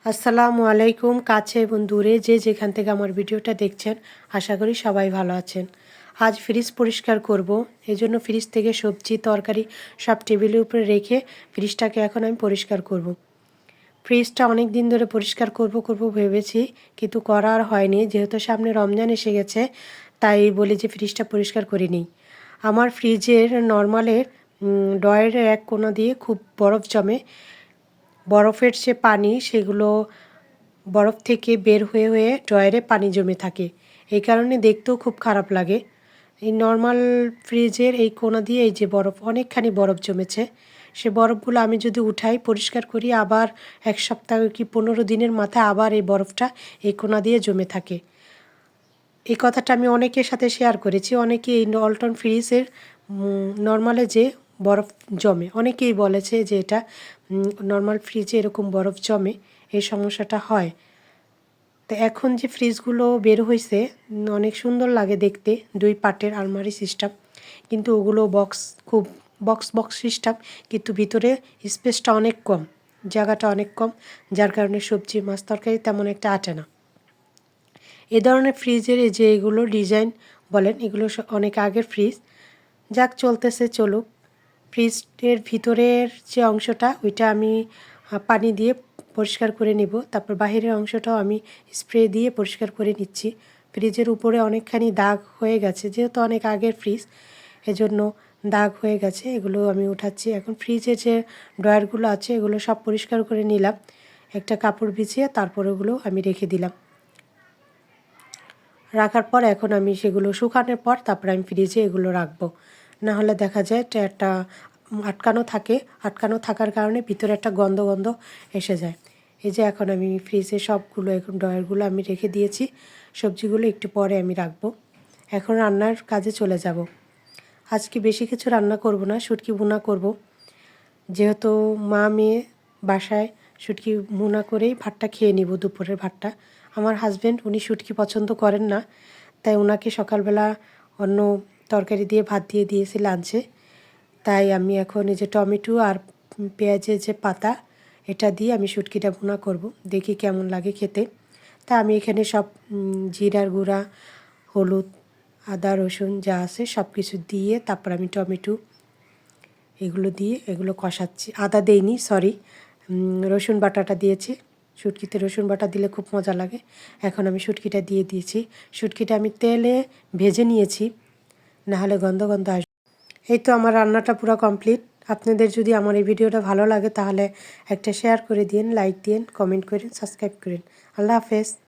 আসসালামু আলাইকুম। কাছে এবং দূরে যে যেখান থেকে আমার ভিডিওটা দেখছেন, আশা করি সবাই ভালো আছেন। আজ ফ্রিজ পরিষ্কার করব, এজন্য ফ্রিজ থেকে সবজি তরকারি সব টেবিলের উপরে রেখে ফ্রিজটাকে এখন আমি পরিষ্কার করব। ফ্রিজটা অনেক দিন ধরে পরিষ্কার করব ভেবেছি, কিন্তু করা আর হয়নি। যেহেতু সামনে রমজান এসে গেছে, তাই বলি যে ফ্রিজটা পরিষ্কার করে নিই। আমার ফ্রিজের নর্মালের ড্রয়ারের এক কোণা দিয়ে খুব বরফ জমে। বরফের যে পানি, সেগুলো বরফ থেকে বের হয়ে হয়ে ড্রয়ারে পানি জমে থাকে। এই কারণে দেখতেও খুব খারাপ লাগে। এই নর্মাল ফ্রিজের এই কোণা দিয়ে এই যে বরফ, অনেকখানি বরফ জমেছে। সে বরফগুলো আমি যদি উঠাই পরিষ্কার করি, আবার এক সপ্তাহ কি 15 দিনের মাথায় আবার এই বরফটা এই কোণা দিয়ে জমে থাকে। এই কথাটা আমি অনেকের সাথে শেয়ার করেছি। অনেকে এই ওয়ালটন ফ্রিজের নর্মালে যে বরফ জমে, অনেকেই বলেছে যে এটা নর্মাল ফ্রিজে এরকম বরফ জমে, এই সমস্যাটা হয়। তো এখন যে ফ্রিজগুলো বের হয়েছে অনেক সুন্দর লাগে দেখতে, 2 পার্টের আলমারি সিস্টেম, কিন্তু ওগুলো খুব বক্স সিস্টেম, কিন্তু ভিতরে স্পেসটা অনেক কম, জায়গাটা অনেক কম, যার কারণে সবজি মাছ তরকারি তেমন একটা আটে না। এ ধরনের ফ্রিজের এই যে এগুলো ডিজাইন বলেন, এগুলো অনেক আগের ফ্রিজ। যাক, চলতেছে চলুক। ফ্রিজের ভিতরের যে অংশটা, ওইটা আমি পানি দিয়ে পরিষ্কার করে নিব। তারপর বাহিরের অংশটাও আমি স্প্রে দিয়ে পরিষ্কার করে নিচ্ছি। ফ্রিজের উপরে অনেকখানি দাগ হয়ে গেছে, যেহেতু অনেক আগের ফ্রিজ, এজন্য দাগ হয়ে গেছে। এগুলো আমি উঠাচ্ছি। এখন ফ্রিজের যে ড্রয়ারগুলো আছে এগুলো সব পরিষ্কার করে নিলাম, একটা কাপড় বিছিয়ে তারপর ওগুলো আমি রেখে দিলাম। রাখার পর এখন আমি সেগুলো শুকানোর পর তারপর আমি ফ্রিজে এগুলো রাখবো। না হলে দেখা যায় একটা আটকানো থাকার কারণে ভিতরে একটা গন্ধ এসে যায়। এই যে এখন আমি ফ্রিজে সবগুলো এখন ড্রয়ারগুলো আমি রেখে দিয়েছি। সবজিগুলো একটু পরে আমি রাখবো। এখন রান্নার কাজে চলে যাব। আজকে বেশি কিছু রান্না করব না, শুটকি ভুনা করব। যেহেতু মা মেয়ে বাসায়, শুটকি ভুনা করেই ভাতটা খেয়ে নিব, দুপুরের ভাতটা। আমার হাজব্যান্ড উনি শুটকি পছন্দ করেন না, তাই ওনাকে সকালবেলা অন্য তরকারি দিয়ে ভাত দিয়ে দিয়েছি লাঞ্চে। তাই আমি এখন এই যে টমেটো আর পেঁয়াজের যে পাতা, এটা দিয়ে আমি শুটকিটা ভুনা করব, দেখি কেমন লাগে খেতে। তা আমি এখানে সব জিরার গুঁড়া, হলুদ, আদা রসুন যা আছে সব কিছু দিয়ে তারপর আমি টমেটো এগুলো দিয়ে এগুলো কষাচ্ছি। আদা দেইনি, সরি, রসুন বাটাটা দিয়েছি। শুটকিতে রসুন বাটা দিলে খুব মজা লাগে। এখন আমি শুটকিটা দিয়ে দিয়েছি। শুটকিটা আমি তেলে ভেজে নিয়েছি, নাহলে গন্ধ আসবে। এই তো আমার রান্নাটা পুরো কমপ্লিট। আপনাদের যদি আমার এই ভিডিওটা ভালো লাগে তাহলে একটা শেয়ার করে দিন, লাইক দিন, কমেন্ট করেন, সাবস্ক্রাইব করেন। আল্লাহ হাফেজ।